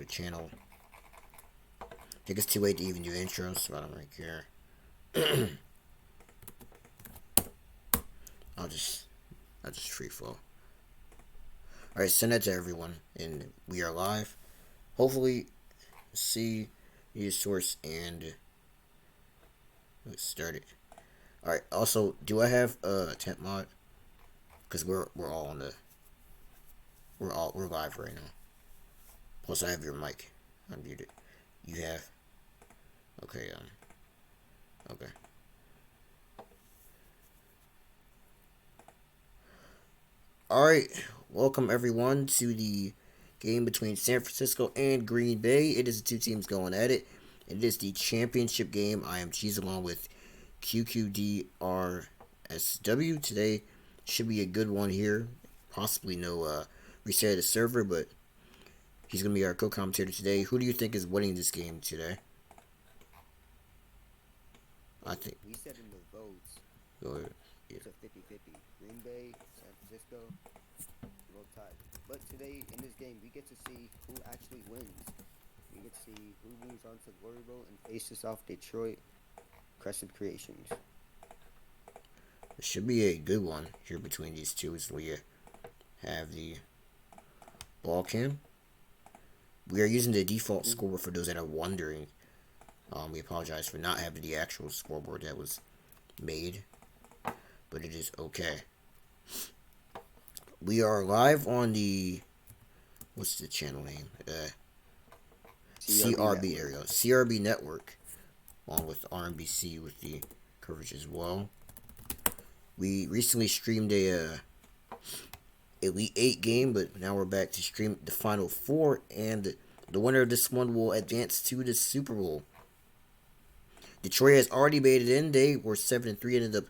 channel. I think it's too late to even do intros, so I don't really care. I'll just free flow. Alright, send that to everyone, and we are live. Hopefully, see your source and let's start it. Alright, also, do I have a temp mod? Because we're all on the we're live right now. Plus I have your mic unmuted. You have okay, okay. Alright, welcome everyone to the game between San Francisco and Green Bay. It is the two teams going at it. It is the championship game. I am Cheese along with QQDRSW. Today should be a good one here. Possibly no reset of the server, but he's going to be our co-commentator today. Who do you think is winning this game today? I think we said in the votes. Go ahead. Yeah. It's a 50-50. Green Bay, San Francisco, both tied. But today in this game, we get to see who actually wins. We get to see who moves on to the Glory Bowl and faces off Detroit Crescent Creations. It should be a good one here between these two as we have the ball cam. We are using the default scoreboard for those that are wondering. We apologize for not having the actual scoreboard that was made, but it is okay. We are live on the, what's the channel name? CRB, there we go. CRB network, along with RNBC with the coverage as well. We recently streamed a Elite 8 game, but now we're back to stream the Final 4, and the winner of this one will advance to the Super Bowl. Detroit has already made it in. They were 7-3, ended up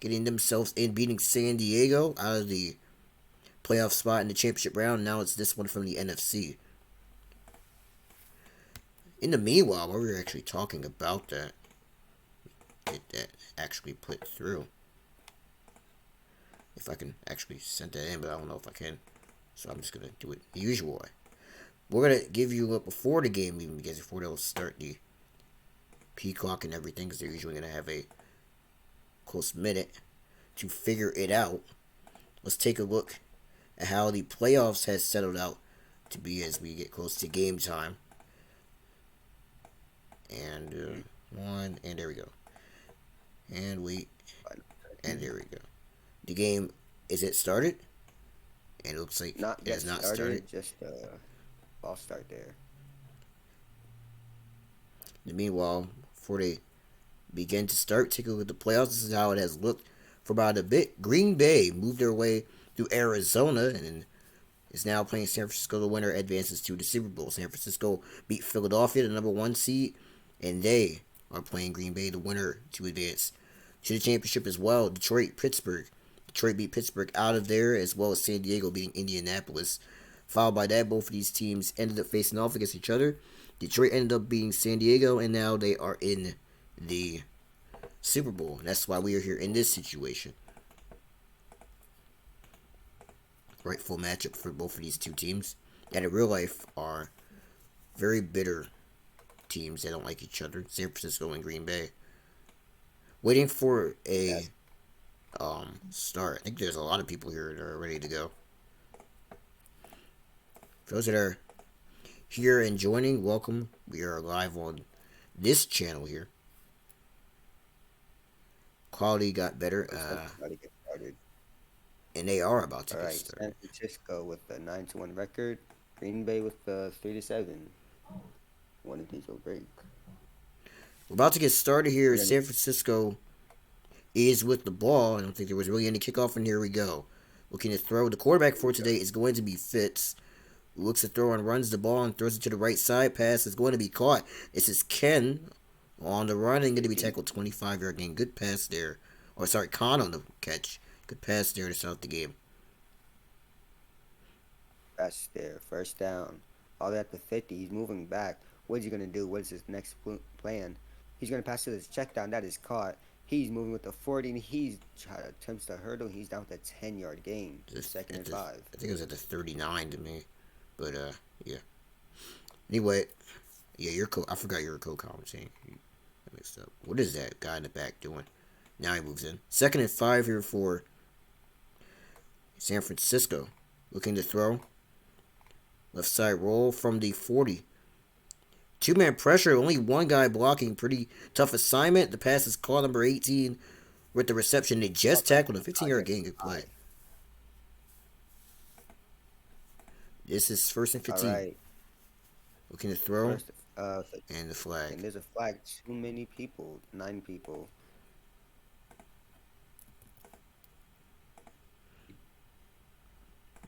getting themselves in, beating San Diego out of the playoff spot in the championship round. Now it's this one from the NFC. In the meanwhile, while we were actually talking about that, get that actually put through. If I can actually send that in, but I don't know if I can. So I'm just going to do it the usual way. We're going to give you a look before the game even begins, before they'll start the Peacock and everything, because they're usually going to have a close minute to figure it out. Let's take a look at how the playoffs has settled out to be as we get close to game time. And and there we go. And there we go. The game, is it started? And it looks like it has not started. Just false start there. Meanwhile, before they begin to start, take a look at the playoffs. This is how it has looked for about a bit. Green Bay moved their way through Arizona and is now playing San Francisco. The winner advances to the Super Bowl. San Francisco beat Philadelphia, the number 1 seed, and they are playing Green Bay, the winner, to advance to the championship as well. Pittsburgh beat Pittsburgh out of there, as well as San Diego beating Indianapolis. Followed by that, both of these teams ended up facing off against each other. Detroit ended up beating San Diego, and now they are in the Super Bowl. And that's why we are here in this situation. Rightful matchup for both of these two teams, that in real life are very bitter teams that don't like each other. San Francisco and Green Bay. Waiting for a start. I think there's a lot of people here that are ready to go. For those that are here and joining, welcome. We are live on this channel here. Quality got better. And they are about to get started. San Francisco with the 9-1 record. Green Bay with the 3-7. One of these will break. We're about to get started here. San Francisco is with the ball. I don't think there was really any kickoff, and here we go. Looking to throw. The quarterback for today is going to be Fitz. Looks to throw and runs the ball and throws it to the right side. Pass is going to be caught. This is Ken on the run and going to be tackled 25-yard gain. Good pass there. Or sorry, Khan on the catch. Good pass there to start the game. Pass there. First down. All the way up to 50. He's moving back. What is he going to do? What is his next plan? He's going to pass to this check down. That is caught. He's moving with the 40, and he attempts to hurdle. He's down with a 10-yard gain. Second and 5. I think it was at the 39 to me. But, yeah. Anyway, yeah, you're co. I forgot you're a co-commentating. I mixed up. What is that guy in the back doing? Now he moves in. 2nd and 5 here for San Francisco. Looking to throw. Left side roll from the 40. Two-man pressure. Only one guy blocking. Pretty tough assignment. The pass is called number 18 with the reception. They just tackled a 15-yard gain. Good play. This is 1st and 15. Alright. Looking to throw. First, And the flag. and there's a flag. Too many people. 9 people.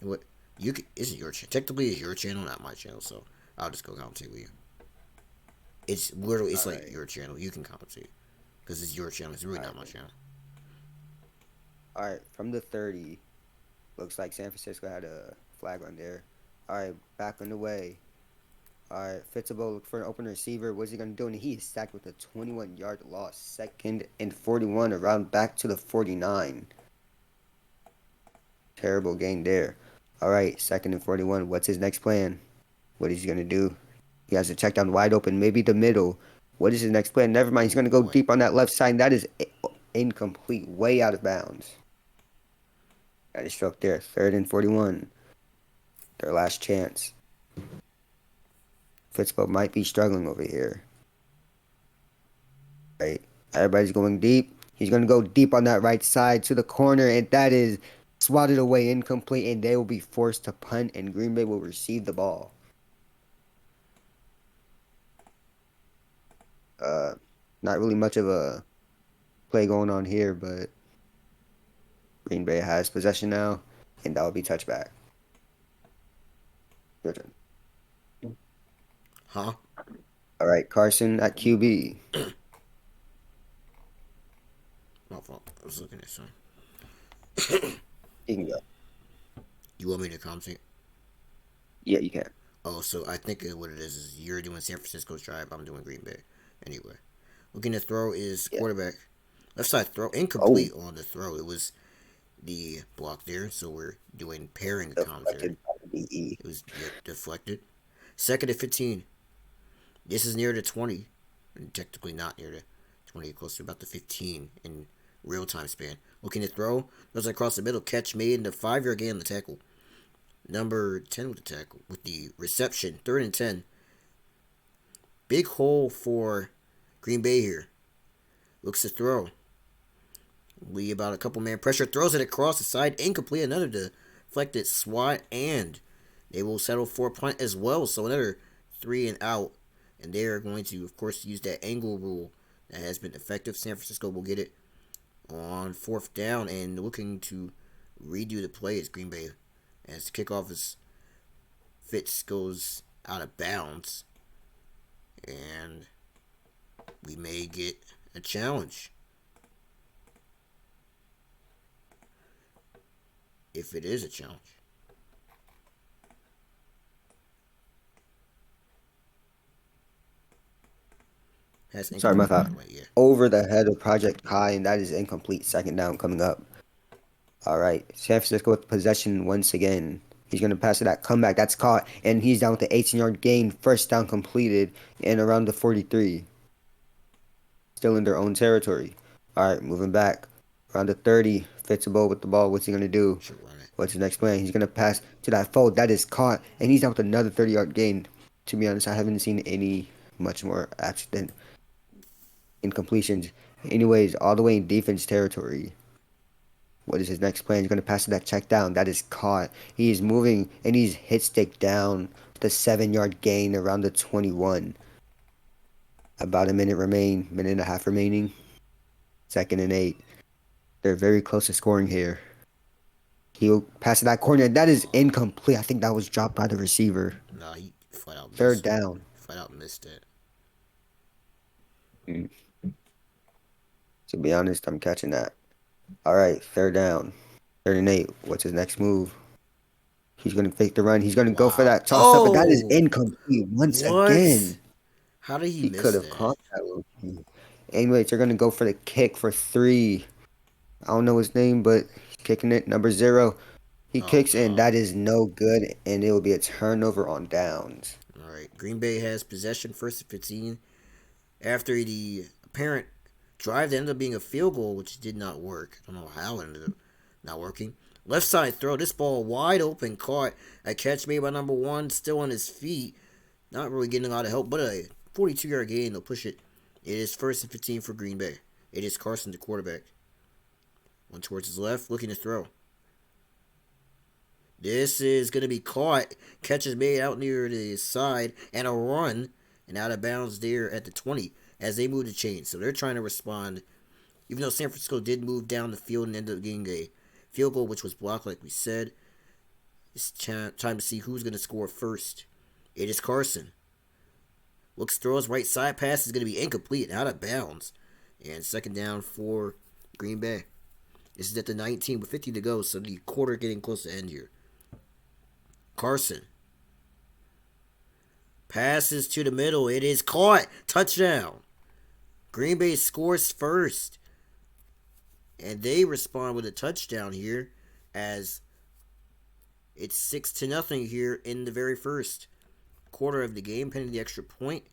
What you can, this is your channel. Technically, it's your channel, not my channel. So I'll just go commentate with you. It's literally it's like your channel. You can commentate because it's your channel. It's really not my channel. Alright, from the 30. Looks like San Francisco had a flag on there. Alright, back on the way. Alright, Fitzable look for an open receiver. What's he gonna do? And he is sacked with a 21-yard loss. 2nd and 41, around back to the 49. Terrible gain there. Alright, 2nd and 41. What's his next plan? What is he gonna do? He has to check down wide open, maybe the middle. What is his next plan? Never mind. He's gonna go deep on that left side. That is incomplete, way out of bounds. Got a stroke there. 3rd and 41. Their last chance. Fitzbo might be struggling over here. Right. Everybody's going deep. He's going to go deep on that right side to the corner, and that is swatted away, incomplete, and they will be forced to punt, and Green Bay will receive the ball. Not really much of a play going on here, but Green Bay has possession now, and that will be touchback. Your turn. Huh? All right, Carson at QB. My fault. I was looking at something. You can go. You want me to commentate? Yeah, you can. Oh, so I think what it is you're doing San Francisco's drive. I'm doing Green Bay. Anyway, looking to throw is quarterback. Left side throw incomplete on the throw. It was the block there, so we're doing pairing commentary. It was deflected. 2nd and 15. This is near the 20. And technically not near the 20, close to about the 15 in real time span. Looking to throw. Goes across the middle. Catch made in the 5-yard gain on the tackle. Number 10 with the tackle. With the reception. 3rd and 10. Big hole for Green Bay here. Looks to throw. Lee about a couple man pressure. Throws it across the side. Incomplete. Another deflected swat. And they will settle for a punt as well. So another 3 and out. And they are going to, of course, use that angle rule that has been effective. San Francisco will get it on 4th down and looking to redo the play as Green Bay. As the kickoff is Fitz goes out of bounds. And we may get a challenge. If it is a challenge. Sorry, my fault. Over the head of Project Kai, and that is incomplete. 2nd down coming up. All right, San Francisco with possession once again. He's going to pass to that comeback. That's caught, and he's down with the 18-yard gain. 1st down completed, and around the 43. Still in their own territory. All right, moving back. Around the 30. Fitzable with the ball. What's he going to do? What's his next plan? He's going to pass to that fold. That is caught, and he's down with another 30-yard gain. To be honest, I haven't seen any much more accident incompletions. Anyways, all the way in defense territory. What is his next plan? He's going to pass to that check down. That is caught. He is moving, and he's hit stick down with a 7-yard gain around the 21. About a minute and a half remaining. 2nd and 8. They're very close to scoring here. He'll pass to that corner. That is incomplete. I think that was dropped by the receiver. No, he flat out missed 3rd down. Flat out missed it. To be honest, I'm catching that. All right, 3rd down. 3rd and 8. What's his next move? He's going to fake the run. He's going to go for that toss up, but that is incomplete once again. How did he miss could have caught that. Anyways, they're going to go for the kick for 3. I don't know his name, but he's kicking it. Number 0. He kicks in. That is no good, and it will be a turnover on downs. All right, Green Bay has possession, first and 15. After the apparent drive that ended up being a field goal, which did not work. I don't know how it ended up not working. Left side throw. This ball wide open, caught. A catch made by number one, still on his feet. Not really getting a lot of help, but a 42-yard gain. They'll push it. It is first and 15 for Green Bay. It is Carson, the quarterback. One towards his left, looking to throw. This is going to be caught. Catch is made out near the side, and a run, and out of bounds there at the 20 as they move the chain. So they're trying to respond, even though San Francisco did move down the field and ended up getting a field goal, which was blocked, like we said. It's time to see who's going to score first. It is Carson. Looks, throws, right side pass is going to be incomplete and out of bounds. And second down for Green Bay. This is at the 19 with 50 to go, so the quarter getting close to end here. Carson. Passes to the middle. It is caught. Touchdown. Green Bay scores first. And they respond with a touchdown here as it's 6-0 here in the very first quarter of the game, pending the extra point.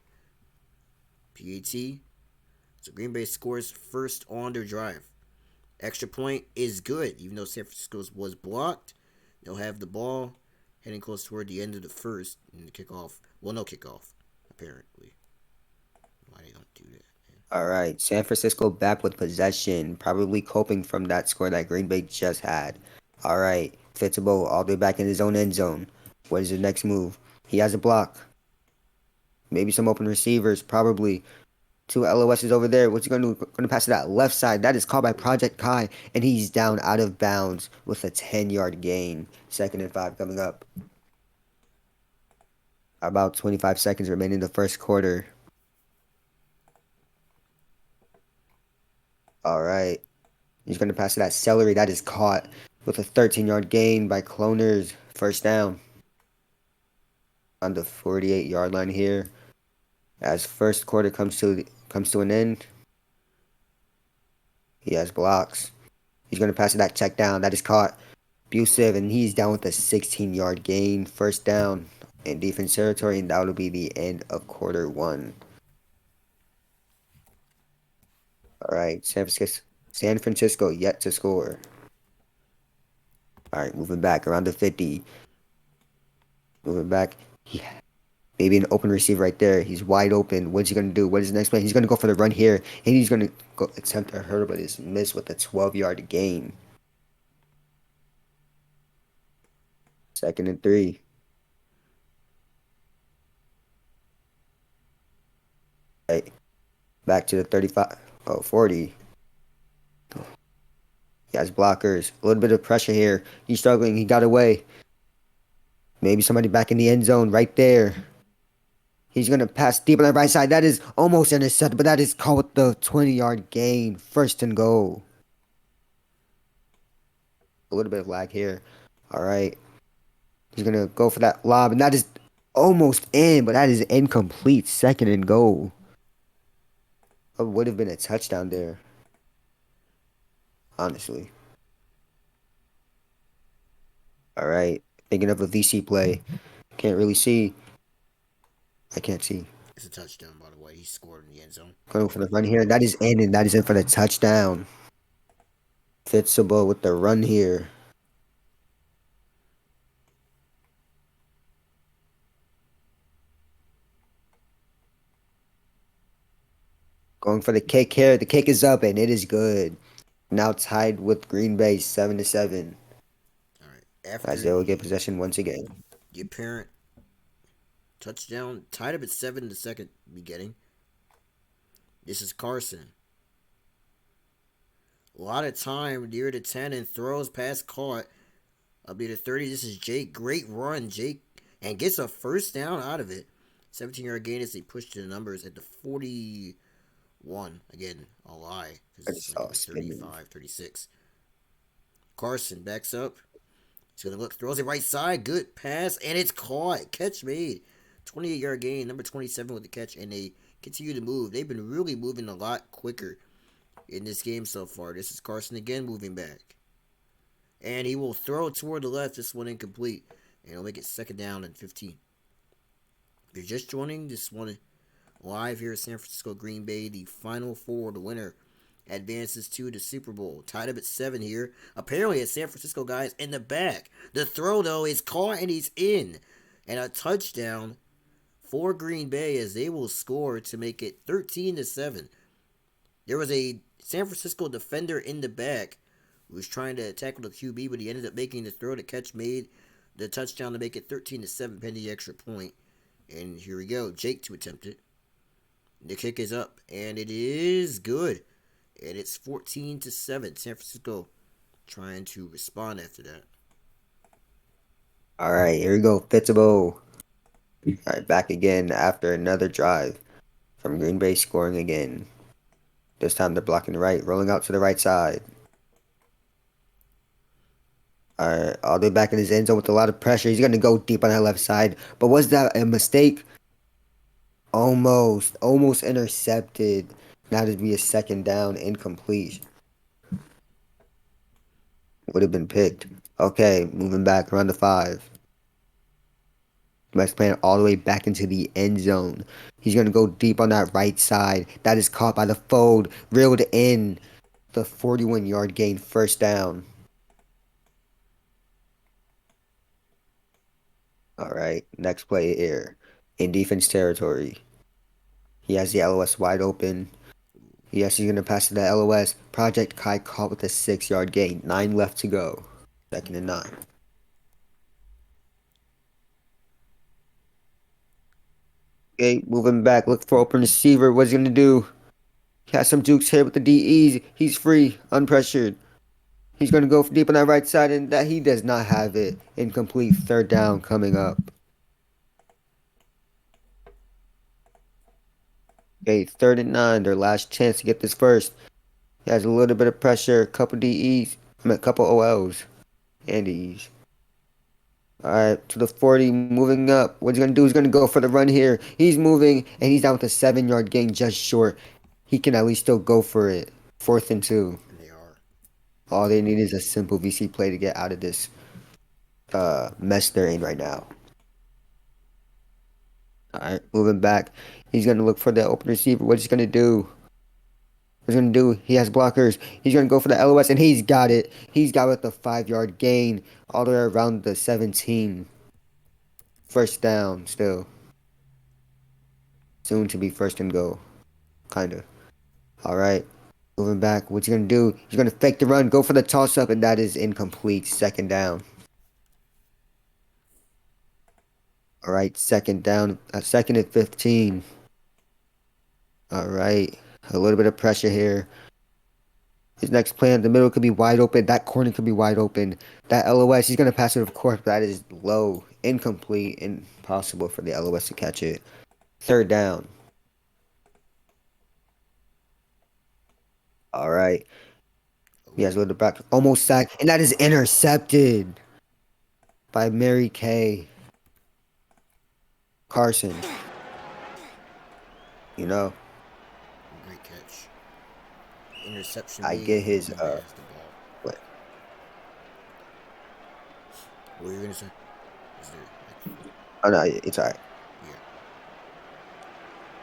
PAT. So Green Bay scores first on their drive. Extra point is good, even though San Francisco's was blocked. They'll have the ball heading close toward the end of the first and the kickoff. Well, no kickoff, apparently. Why they don't do that? All right, San Francisco back with possession, probably coping from that score that Green Bay just had. All right, Fitzgerald all the way back in his own end zone. What is his next move? He has a block. Maybe some open receivers, probably. Two LOSs over there. What's he going to do? Going to pass to that left side. That is called by Project Kai, and he's down out of bounds with a 10-yard gain. 2nd and 5 coming up. About 25 seconds remaining in the first quarter. All right. He's going to pass to that celery. That is caught with a 13-yard gain by Cloners. First down. On the 48-yard line here. As first quarter comes to an end. He has blocks. He's going to pass to that check down. That is caught. Abusive, and he's down with a 16-yard gain. First down in defense territory, and that will be the end of quarter one. All right, San Francisco yet to score. All right, moving back around the 50. Moving back. Maybe an open receiver right there. He's wide open. What's he going to do? What is the next play? He's going to go for the run here, and he's going to go attempt a hurdle, but it's missed with a 12-yard gain. 2nd and 3. Right. Back to the 35. 40. He has blockers. A little bit of pressure here. He's struggling. He got away. Maybe somebody back in the end zone right there. He's going to pass deep on the right side. That is almost intercepted, but that is called with the 20-yard gain. 1st and goal. A little bit of lag here. All right. He's going to go for that lob, and that is almost in, but that is incomplete. 2nd and goal. It would have been a touchdown there. Honestly. All right. Thinking of a VC play. Can't really see. I can't see. It's a touchdown, by the way. He scored in the end zone. Going for the run here. That is in, and that is in for the touchdown. Fitzgerald with the run here. Going for the kick here. The kick is up, and it is good. Now tied with Green Bay 7-7. All right. After As they will get possession once again. the apparent touchdown, tied up at 7 in the second beginning. This is Carson. A lot of time near the 10 and throws past caught up near the 30. This is Jake. Great run, Jake. And gets a first down out of it. 17-yard gain as they push to the numbers at the 41. Again, a lie. Because it's like 35, 36. Carson backs up. He's going to look. Throws it right side. Good pass. And it's caught. Catch made. 28-yard gain. Number 27 with the catch. And they continue to move. They've been really moving a lot quicker in this game so far. This is Carson again moving back. And he will throw it toward the left. This one incomplete. And he'll make it 2nd down and 15. If you're just joining this one live here at San Francisco Green Bay, the Final Four, the winner advances to the Super Bowl. Tied up at 7 here. Apparently, it's San Francisco guys in the back. The throw, though, is caught and he's in. And a touchdown for Green Bay as they will score to make it 13-7. There was a San Francisco defender in the back who was trying to tackle the QB, but he ended up making the throw. The catch made the touchdown to make it 13-7, pending the extra point. And here we go. Jake to attempt it. The kick is up, and it is good. And it's 14-7. San Francisco trying to respond after that. All right, here we go. Fitzable. All right, back again after another drive from Green Bay scoring again. This time they're blocking the right, rolling out to the right side. All right, all the way back in his end zone with a lot of pressure. He's going to go deep on that left side. But was that a mistake? Almost intercepted. Now to be a second down, incomplete. Would have been picked. Okay, moving back around the 5. Max playing all the way back into the end zone. He's going to go deep on that right side. That is caught by the fold. Reeled in. The 41-yard gain, first down. All right, next play here. In defense territory. He has the LOS wide open. Yes, he's going to pass to the LOS. Project Kai caught with a 6-yard gain. 9 left to go. 2nd and 9. Okay, moving back. Look for open receiver. What's he going to do? He has some jukes here with the DEs. He's free, unpressured. He's going to go deep on that right side, and that he does not have it. Incomplete, 3rd down coming up. Okay, 3rd and 9. Their last chance to get this first. He has a little bit of pressure. A couple DEs. A couple OLs. And DEs. Alright, to the 40, moving up. What's he going to do? He's going to go for the run here. He's moving, and he's down with a 7-yard gain just short. He can at least still go for it. 4th and 2. And they are. All they need is a simple VC play to get out of this mess they're in right now. Alright, moving back. He's going to look for the open receiver. What's he going to do? What's he going to do? He has blockers. He's going to go for the LOS, and he's got it. He's got it with a 5-yard gain all the way around the 17. First down still. Soon to be first and goal. Kind of. Alright. Moving back. What's he going to do? He's going to fake the run, go for the toss-up, and that is incomplete. 2nd down. Alright, 2nd down. 2nd and 15. Alright. A little bit of pressure here. His next play in the middle could be wide open. That corner could be wide open. That LOS, he's going to pass it, of course, but that is low. Incomplete. Impossible for the LOS to catch it. 3rd down. Alright. He has a little back. Almost sacked. And that is intercepted by Mary Kay Carson. You know, Great catch. Interception. I get his what were you gonna say? Is there, oh no, it's alright. yeah.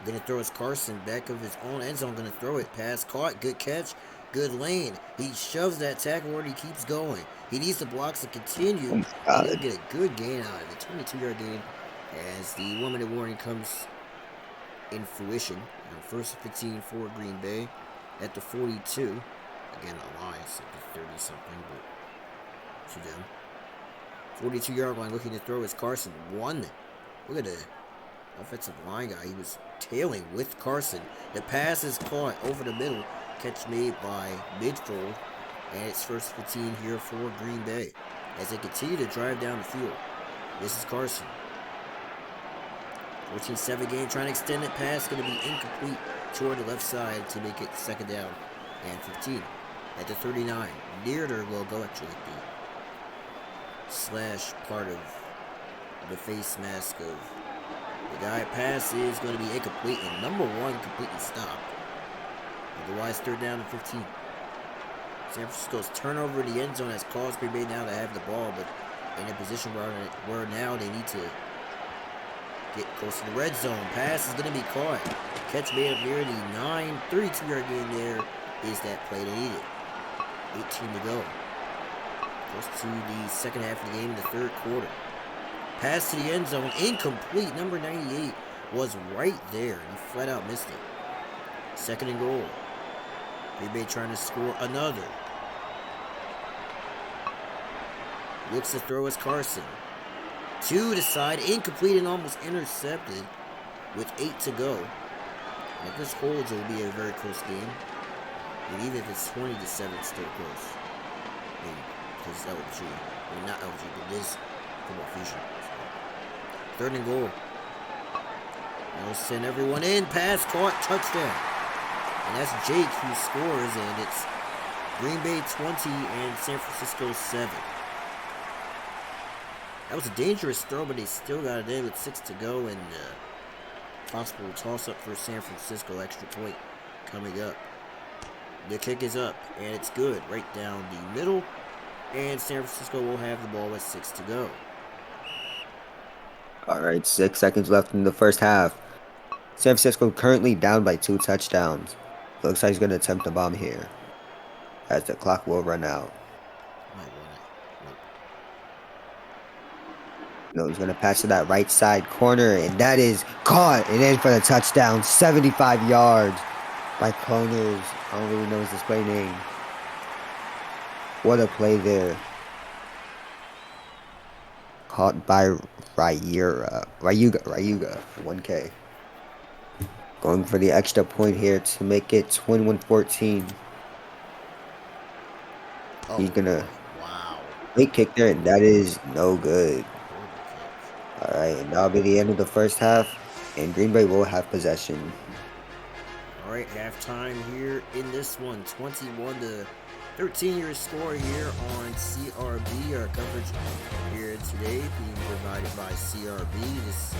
Gonna throw his Carson back of his own end zone. Gonna throw it. Pass caught. Good catch. Good lane. He shoves that tackle and he keeps going. He needs the blocks to continue. And he'll get a good gain out of it. 22-yard gain as the 1-minute warning comes in fruition. On 1st and 15 for Green Bay at the 42. Again, Alliance at the 30-something, but to them. 42-yard line looking to throw is Carson. One. Look at the offensive line guy. He was tailing with Carson. The pass is caught over the middle. Catch made by Midfold. And it's 1st 15 here for Green Bay as they continue to drive down the field. This is Carson. 14-7 game, trying to extend it pass, going to be incomplete toward the left side to make it 2nd down and 15 at the 39. Near their logo, actually, the slash part of the face mask of the guy. Pass is going to be incomplete, and number 1 completely stopped. Otherwise, 3rd down and 15. San Francisco's turnover in the end zone has caused Green Bay now to have the ball, but in a position where now they need to Get close to the red zone. Pass is going to be caught. Catch made up near the 32-yard gain there is that play they needed. 18 to go. Close to the second half of the game in the third quarter. Pass to the end zone. Incomplete. Number 98 was right there. He flat out missed it. Second and goal. Green Bay trying to score another. Looks to throw as Carson. To the side. Incomplete and almost intercepted with 8 to go. And if this holds, it will be a very close game. And even if it's 20 to 7, it's still close. I mean, because it's LG. I mean, not LG, but it is Football Fusion. So. Third and goal. They'll send everyone in. Pass caught. Touchdown. And that's Jake who scores. And it's Green Bay 20 and San Francisco 7. That was a dangerous throw, but they still got it in with 6 to go. And possible toss-up for San Francisco. Extra point coming up. The kick is up, and it's good. Right down the middle. And San Francisco will have the ball with 6 to go. All right, 6 seconds left in the first half. San Francisco currently down by 2 touchdowns. Looks like he's going to attempt a bomb here, as the clock will run out. Might want it. Nope. No, he's going to pass to that right side corner, and that is caught and in for the touchdown. 75 yards by Cloners. I don't really know his display name. What a play there. Caught by Ryuga, 1K. Going for the extra point here to make it 21-14. Oh, He's gonna wow. late kick there, and that is no good. Alright, and that'll be the end of the first half, and Green Bay will have possession. Alright, halftime here in this one. 21 to 13 your score here on CRB. Our coverage here today being provided by CRB. This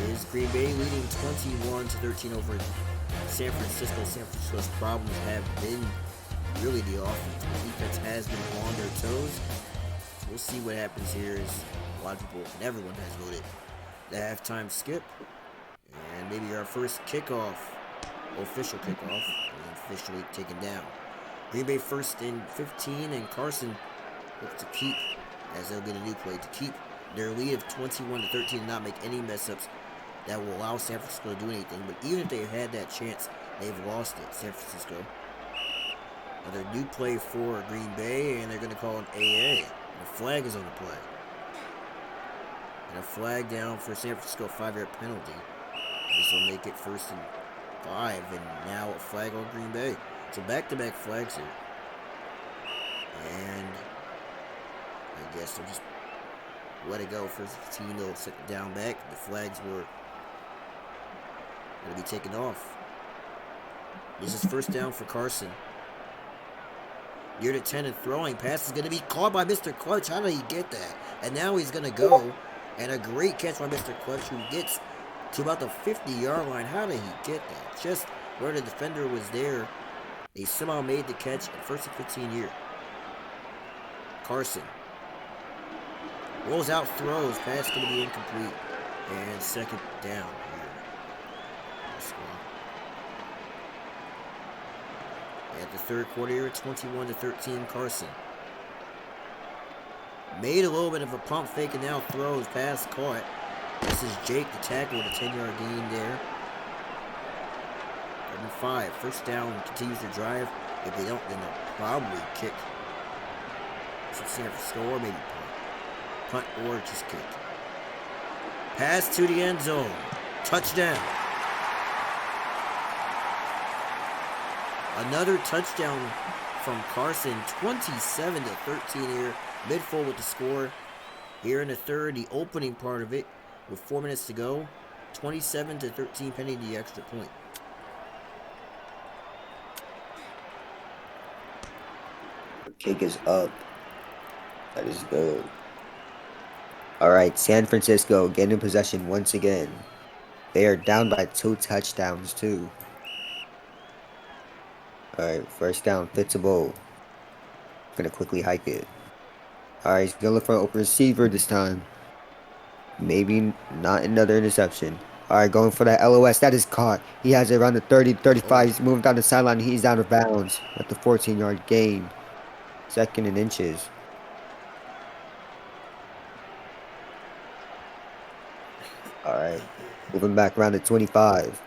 is Green Bay leading 21 to 13 over San Francisco. San Francisco's problems have been really the offense. The defense has been on their toes. So we'll see what happens here as a lot of people and everyone has voted the halftime skip. And maybe our first kickoff, official kickoff, and officially taken down. Green Bay first and 15, and Carson looks to keep, as they'll get a new play, to keep their lead of 21 to 13 and not make any mess ups that will allow San Francisco to do anything. But even if they had that chance, they've lost it, San Francisco. Another new play for Green Bay, and they're going to call an AA. And a flag is on the play. And a flag down for San Francisco, 5-yard penalty. This will make it first and 5, and now a flag on Green Bay. So back-to-back flags here. And I guess they'll just let it go. First 15, they'll sit down back. The flags were going to be taken off. This is first down for Carson. Near to 10 and throwing. Pass is going to be caught by Mr. Clutch. How did he get that? And now he's going to go. And a great catch by Mr. Clutch, who gets to about the 50-yard line. How did he get that? Just where the defender was there. They somehow made the catch at first and 15 here. Carson rolls out, throws. Pass going to be incomplete. And second down here. At the third quarter here, 21 to 13, Carson. Made a little bit of a pump fake and now throws. Pass caught. This is Jake, the tackle, with a 10-yard gain there. 5. First down, continues to drive. If they don't, then they'll probably kick some San Francisco, or maybe punt or just kick. Pass to the end zone. Touchdown. Another touchdown from Carson. 27 to 13 here. Mid-full with the score. Here in the third, the opening part of it, with 4 minutes to go. 27 to 13 pending the extra point. Kick is up. That is good. Alright, San Francisco getting possession once again. They are down by 2 touchdowns too. Alright, first down, Fitzable. Gonna quickly hike it. Alright, he's gonna look for an open receiver this time. Maybe not another interception. All right, going for that LOS. That is caught. He has it around the 30, Oh, 35. He's moving down the sideline. He's out of bounds at the 14-yard gain. Second and inches. All right. Moving back around the 25.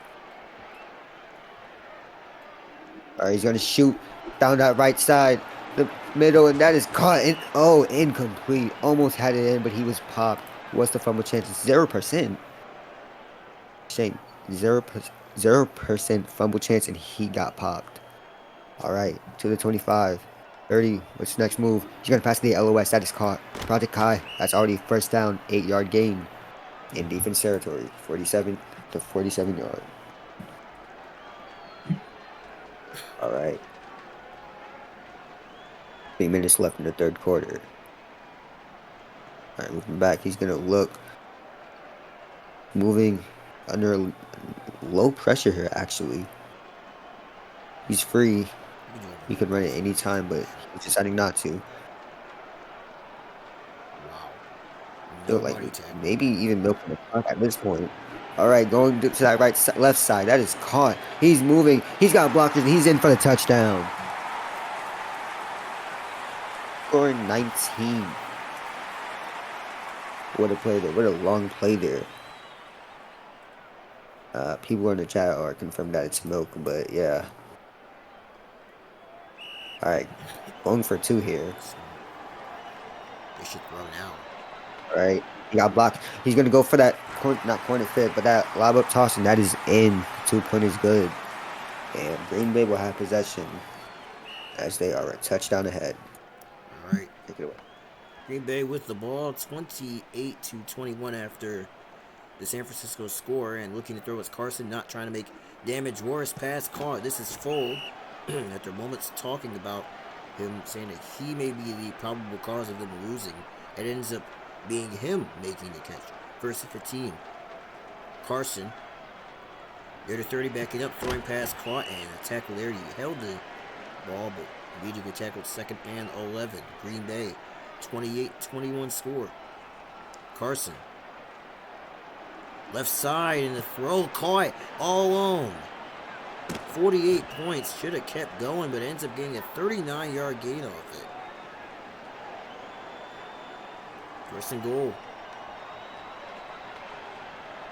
All right, he's going to shoot down that right side, the middle, and that is caught. Incomplete. Almost had it in, but he was popped. What's the fumble chances? 0%. Shame. 0% fumble chance, and he got popped. All right, to the 25. 30. What's the next move? He's going to pass the LOS. That is caught. Project Kai. That's already first down, 8-yard gain in defense territory. 47 to 47 yard. All right. 3 minutes left in the third quarter. All right, moving back. He's going to look. Moving under low pressure here, actually. He's free. you can do He everything could run it crazy. any time, but he's deciding not to. Wow. Feel like Nobody tackled him. maybe even milking the clock at this point. All right, going to that left side. That is caught. He's moving. He's got blockers, and he's in for the touchdown. Scoring 19. What a play there. What a long play there. People in the chat are confirmed that it's milk, but yeah. All right, going for 2 here. Smart. They should throw now. All right, he got blocked. He's gonna go for that not corner fit, but that lob up toss, and that is in. 2 point is good, and Green Bay will have possession as they are a touchdown ahead. All right. Take it away. Green Bay with the ball, 28 to 21 after the San Francisco score, and looking to throw is Carson, not trying to make damage worse. Pass caught. This is full. After moments talking about him saying that he may be the probable cause of them losing, it ends up being him making the catch. First and 15. Carson. They're the 30 backing up, throwing pass caught, and a tackle there. He held the ball, but immediately tackled second and 11. Green Bay, 28-21 score. Carson. Left side, and the throw caught all alone. 48 points. Should have kept going, but ends up getting a 39-yard gain off it. First and goal.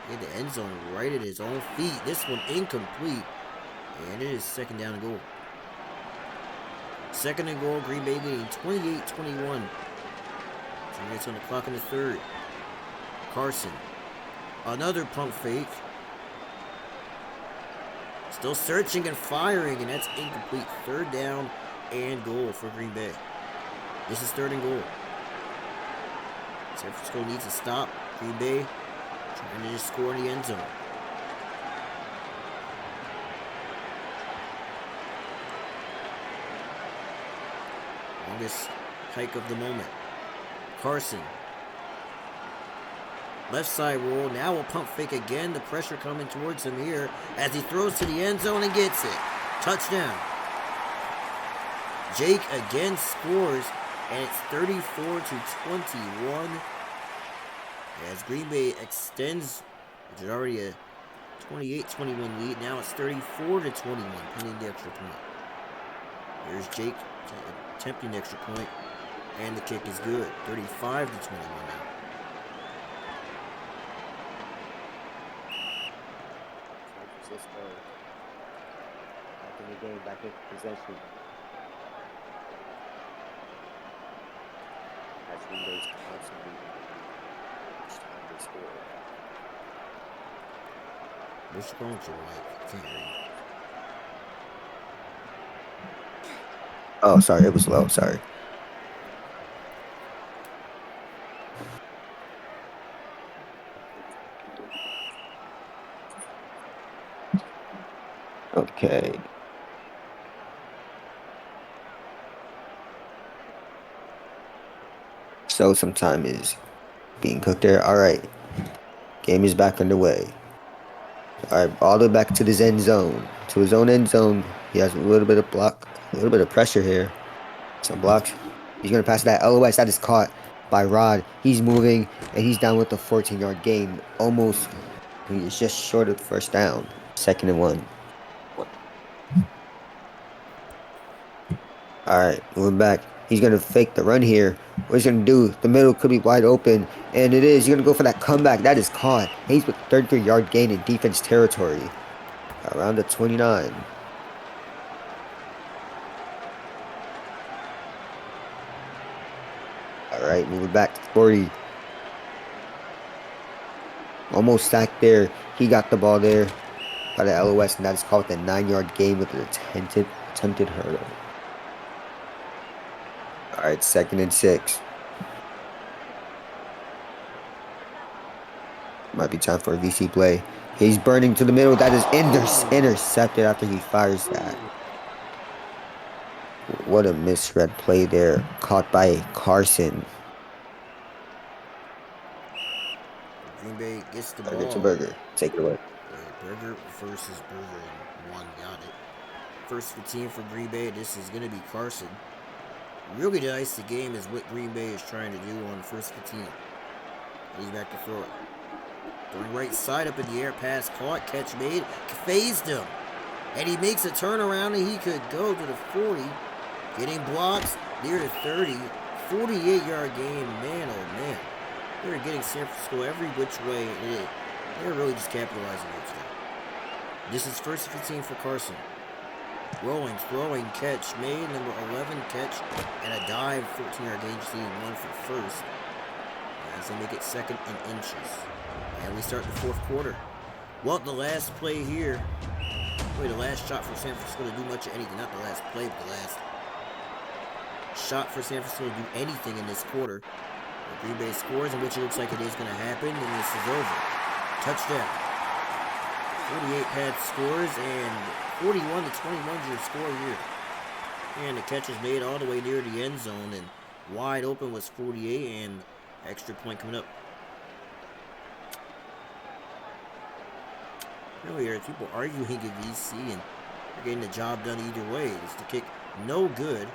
He had the end zone right at his own feet. This one incomplete. And it is second down and goal. Second and goal. Green Bay leading 28-21. 3 minutes on the clock in the third. Carson. Another pump fake. Still searching and firing, and that's incomplete. Third down and goal for Green Bay. This is third and goal. San Francisco needs to stop. Green Bay trying to just score in the end zone. Longest hike of the moment. Carson. Left side roll. Now a pump fake again. The pressure coming towards him here as he throws to the end zone and gets it. Touchdown. Jake again scores, and it's 34-21. As Green Bay extends, which is already a 28-21 lead. Now it's 34-21, pending the extra point. Here's Jake attempting the extra point, and the kick is good. 35-21 now. San Francisco back in the game, back in possession. As Green Bay's constantly each time they score. What's going to like? Can't hear you. Oh, sorry, it was low. Sorry. Okay. So some time is being cooked there. All right. Game is back underway. All right, all the way back to his end zone. To his own end zone. He has a little bit of block, a little bit of pressure here. Some blocks. He's going to pass that LOS. That is caught. by Rod. He's moving, and he's down with the 14-yard gain. Almost, he's just short of the first down. 2nd and 1. All right, moving back. He's going to fake the run here. What he's going to do, the middle could be wide open, and it is. He's going to go for that comeback. That is caught. He's with 33-yard gain in defense territory. Around the 29. All right, moving back to 40. Almost sacked there. He got the ball there by the LOS, and that is called the 9-yard gain with an attempted hurdle. All right, 2nd and 6. Might be time for a VC play. He's burning to the middle. That is intercepted after he fires that. What a misread play there. Caught by Carson. Green Bay gets the Burger to ball. Burger. Take it away. Burger versus Burger, and one got it. First 15 for Green Bay. This is going to be Carson. Really to ice the game is what Green Bay is trying to do on first 15. He's back to throw it. Throwing right side up in the air. Pass caught. Catch made. Phased him. And he makes a turnaround, and he could go to the 40. Getting blocks near the 30. 48-yard gain. Man, oh man. They're getting San Francisco every which way. They're really just capitalizing on stuff. This is first 15 for Carson. Rolling, throwing, catch made. Number 11 catch and a dive. 14-yard gain. Just needing one for first. As they make it 2nd and inches. And we start the 4th quarter. Well, the last play here. Really, the last shot for San Francisco to do much of anything. Not the last play, but the last shot for San Francisco to do anything in this quarter. Green Bay scores, in which it looks like it is going to happen, and this is over. Touchdown. 48 Pats scores, and 41 to 21 is your score here. And the catch is made all the way near the end zone, and wide open was 48, and extra point coming up. Earlier, people arguing in VC, and they're getting the job done either way. It's the kick no good.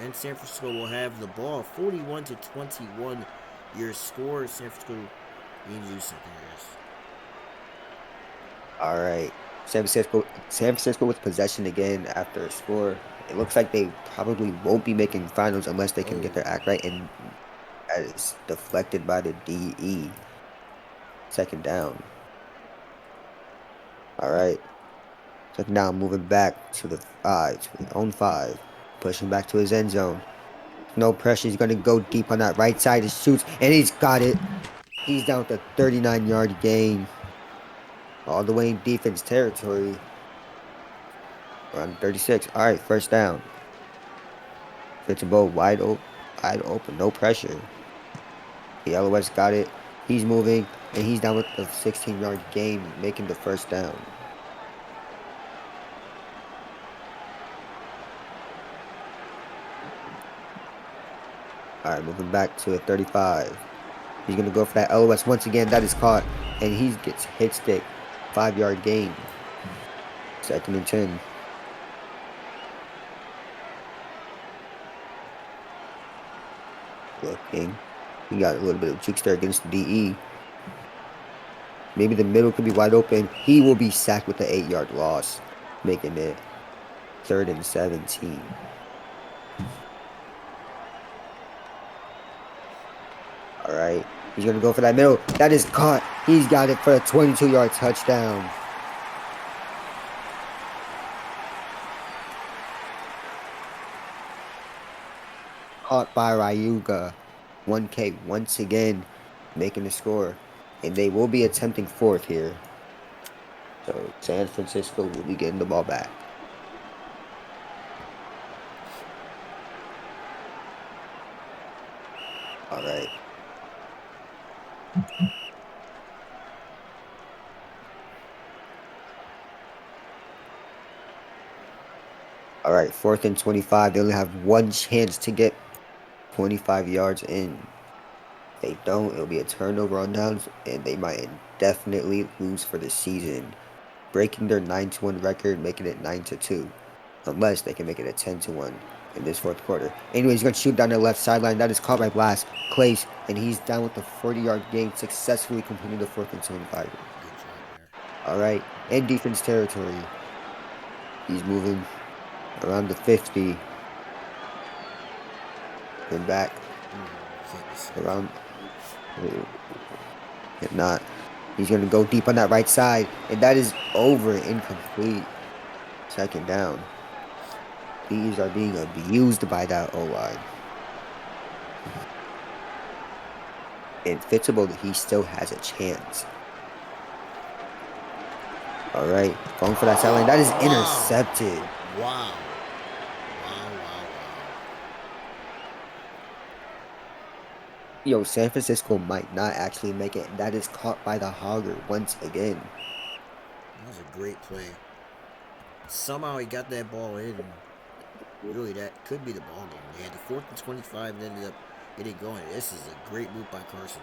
And San Francisco will have the ball. 41 to 21. Your score. San Francisco need to do something here. All right. San Francisco with possession again after a score. It looks like they probably won't be making finals unless they can get their act right, and that is deflected by the DE. 2nd down. All right. 2nd down, moving back to the 5, to his own 5. Pushing back to his end zone. No pressure. He's going to go deep on that right side. He shoots, and he's got it. He's down with a 39-yard gain. All the way in defense territory. Around 36. All right, 1st down. Fitzgerald wide open. No pressure. The LOS got it. He's moving, and he's down with a 16-yard gain, making the 1st down. All right, moving back to a 35. He's going to go for that LOS once again. That is caught, and he gets hit stick. 5-yard gain. 2nd and 10. Looking. He got a little bit of juke there against the DE. Maybe the middle could be wide open. He will be sacked with the 8-yard loss, making it 3rd and 17. All right. He's going to go for that middle. That is caught. He's got it for a 22-yard touchdown. Caught by Ryuga. 1K once again making the score. And they will be attempting 4th here. So San Francisco will be getting the ball back. All right. All right, 4th and 25. They only have one chance to get 25 yards in. If they don't, it'll be a turnover on downs, and they might indefinitely lose for the season, breaking their 9-1 record, making it 9-2, unless they can make it a 10-1. in this fourth quarter. Anyway, he's going to shoot down the left sideline. That is caught by Blast. Clays, and he's down with the 40-yard gain, successfully completing the 4th and 25. Good job there. All right, in defense territory, he's moving around the 50 and back Can't be safe. around. If not, he's going to go deep on that right side, and that is over, incomplete. Second down. These are being abused by that O-line. And Fitzable, he still has a chance. All right, going for that sideline. That is intercepted. Wow. Yo, San Francisco might not actually make it. That is caught by the Hogger once again. That was a great play. Somehow he got that ball in. Really, that could be the ball game. They had the 4th and 25 and ended up getting going. This is a great move by Carson.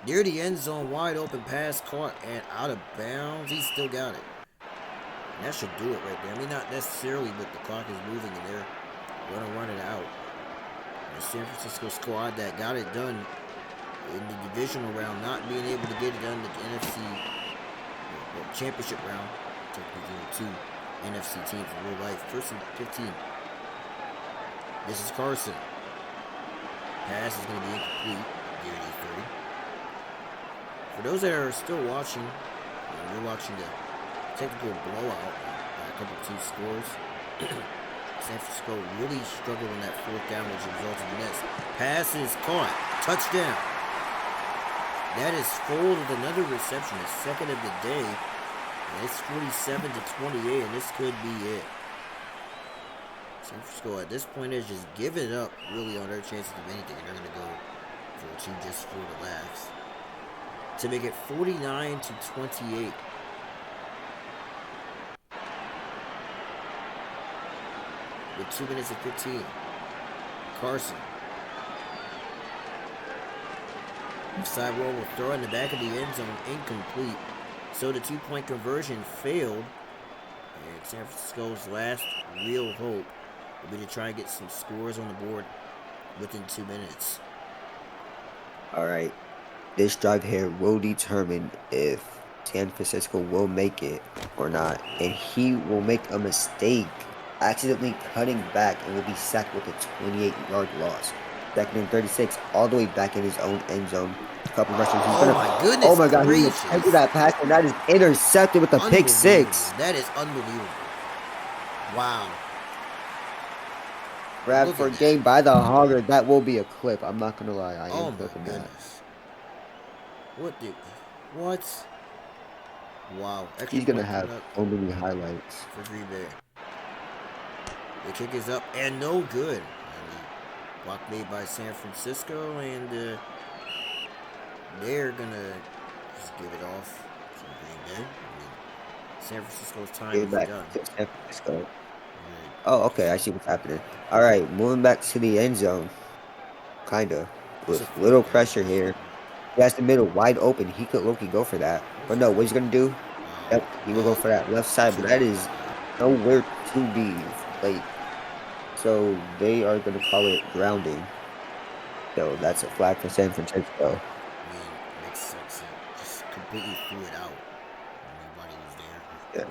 Near the end zone, wide open pass caught and out of bounds. He still got it. And that should do it right there. I mean, not necessarily, but the clock is moving and they're going to run it out. The San Francisco squad that got it done in the divisional round, not being able to get it done in the NFC championship round. Technically, 2 NFC teams in real life. 1st and 15. This is Carson. Pass is going to be incomplete. Near the 30. For those that are still watching, you're watching the technical blowout by a couple of team scores. San Francisco really struggled on that 4th down, which resulted in this. Pass is caught. Touchdown. That is full with another reception, the 2nd of the day. And it's 47-28, and this could be it. San Francisco at this point has just given up really on their chances of anything. They're going to go for 2 just for the laughs to make it 49-28. With 2 minutes and 15. Carson. Side roll will throw in the back of the end zone, incomplete. So the 2-point conversion failed. And San Francisco's last real hope will be to try and get some scores on the board within 2 minutes. All right, this drive here will determine if San Francisco will make it or not. And he will make a mistake, accidentally cutting back, and will be sacked with a 28-yard loss. 2nd and 36, all the way back in his own end zone. A couple rushes. My goodness! Oh my God! He gracious. attempted that pass, and that is intercepted with a pick 6. That is unbelievable. Wow. Grab for a game by the Hogger. That will be a clip. I'm not gonna lie. I am clipping that. What? Wow. He's gonna have so many highlights for Green Bay. The kick is up and no good. Block made by San Francisco, and they're gonna just give it off to Green Bay. San Francisco's time is done. San Francisco. Oh, okay. I see what's happening. All right, moving back to the end zone. Kinda with little pressure here. He has the middle wide open. He could low-key go for that, but no. What he's gonna do? Yep, he will go for that left side, but that is nowhere to be late. So they are going to call it grounding. So that's a flag for San Francisco. I mean, makes sense. Just completely threw it out. Nobody was there. Yeah.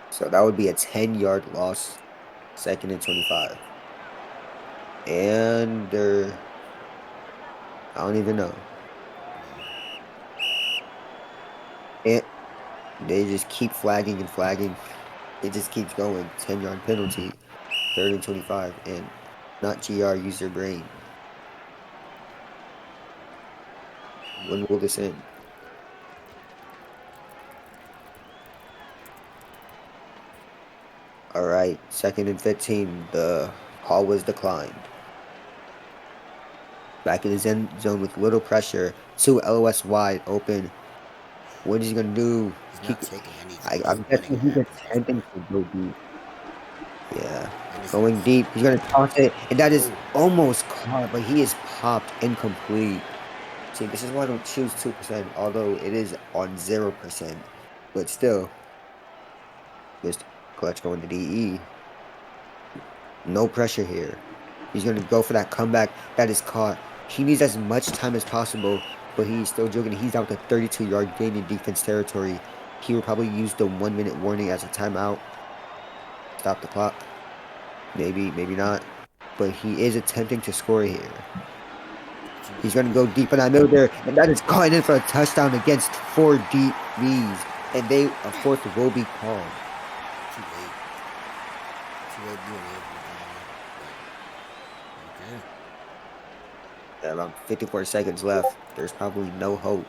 So that would be a 10-yard loss. 2nd and 25. And they're... I don't even know. And they just keep flagging and flagging. It just keeps going. 10-yard penalty. 3rd and 25. And not GR, use your brain. When will this end? Alright, 2nd and 15. The call was declined. Back in his end zone with little pressure. 2 LOS wide open. What is he going to do? He's not taking anything. I'm guessing he's attempting to go deep. Yeah. Going deep. He's going to toss it. And that is almost caught, but he is popped incomplete. See, this is why I don't choose 2%, although it is on 0%. But still. Just clutch going to DE. No pressure here. He's going to go for that comeback that is caught. He needs as much time as possible, but he's still joking. He's out to 32-yard gain in defense territory. He will probably use the 1-minute warning as a timeout. Stop the clock. Maybe, maybe not. But he is attempting to score here. He's going to go deep in that middle there, and that is caught in for a touchdown against 4 deep V's. And a fourth will be called. Too late. Too late doing it. Okay. Yeah, around 54 seconds left. There's probably no hope.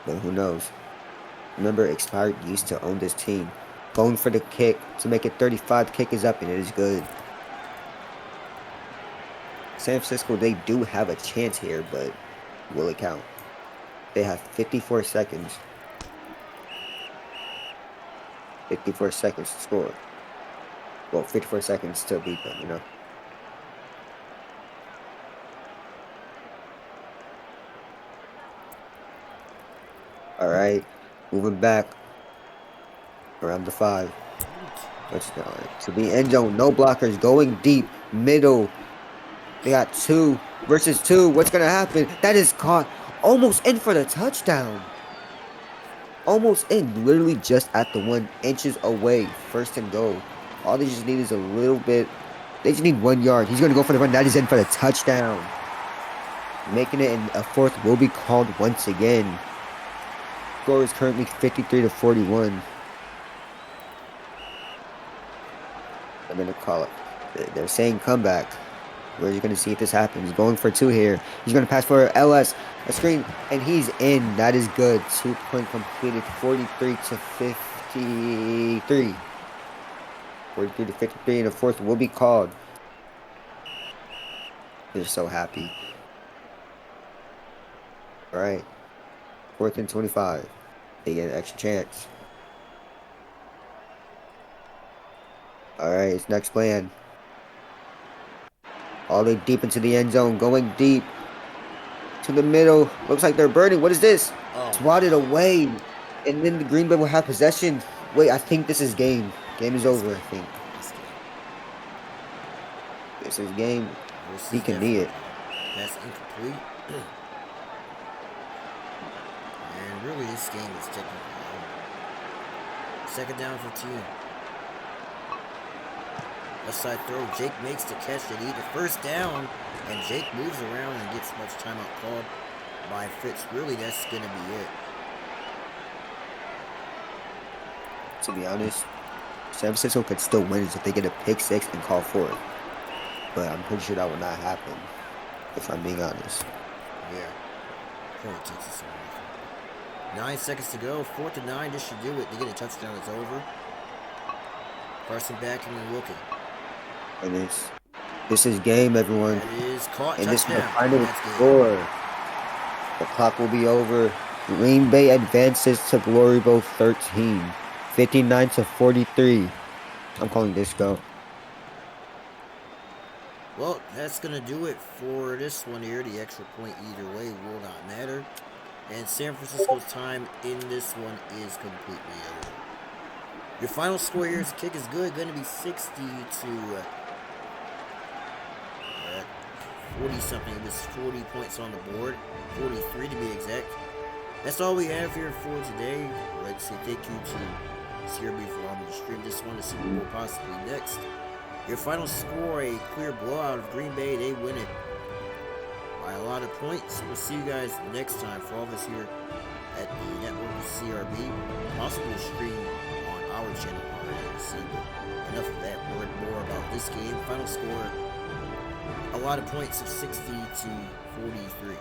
But who knows? Remember, Expired used to own this team. Going for the kick to make it 35. The kick is up, and it is good. San Francisco, they do have a chance here, but will it count? They have 54 seconds. 54 seconds to score. Well, 54 seconds to beat them, you know? Alright, moving back. Around the 5. Touchdown. To the end zone, no blockers, going deep, middle. They got 2 versus 2. What's going to happen? That is caught. Almost in for the touchdown. Almost in. Literally just at the 1 inches away. First and goal. All they just need is a little bit. They just need 1 yard. He's going to go for the run. That is in for the touchdown. Making it, and a fourth will be called once again. Score is currently 53-41. I'm going to call it. They're saying comeback. We're just going to see if this happens. Going for 2 here. He's going to pass for LS. A screen. And he's in. That is good. 2-point completed. 43-53. 43-53. And a fourth will be called. They're so happy. Alright. 4th and 25. They get an extra chance. Alright, it's next plan. All the way deep into the end zone. Going deep. To the middle. Looks like they're burning. What is this? Swatted away. And then the Green Bay will have possession. Wait, I think this is game. Game is over, I think. This is game. He can knee it. That's incomplete. And really, this game is technically over. 2nd down for 10. Left side throw. Jake makes the catch. They need the 1st down. And Jake moves around and gets much timeout called by Fitz. Really, that's going to be it. To be honest, San Francisco could still win if they get a pick 6 and call for it. But I'm pretty sure that will not happen, if I'm being honest. Yeah. Point Texas. 9 seconds to go. 4th and 9. This should do it. They get a touchdown. It's over. Carson back and looking. And this is game, everyone. That is caught. And Touchdown. This is the final score. The clock will be over. Green Bay advances to Glory Bowl 13. 59-43. I'm calling this go. Well, that's going to do it for this one here. The extra point either way will not matter. And San Francisco's time in this one is completely over. Your final score here is kick is good. Going to be 60 to 40-something. It was 40 points on the board. 43 to be exact. That's all we have here for today. I'd like to say thank you to CRB for allowing me to stream this one. The Super Bowl possibly next. Your final score, a clear blowout of Green Bay. They win it by a lot of points. We'll see you guys next time. For all of us here at the network of CRB, possible stream on our channel RNC. But enough of that. Word more about this game. Final score, a lot of points of 60 to 43.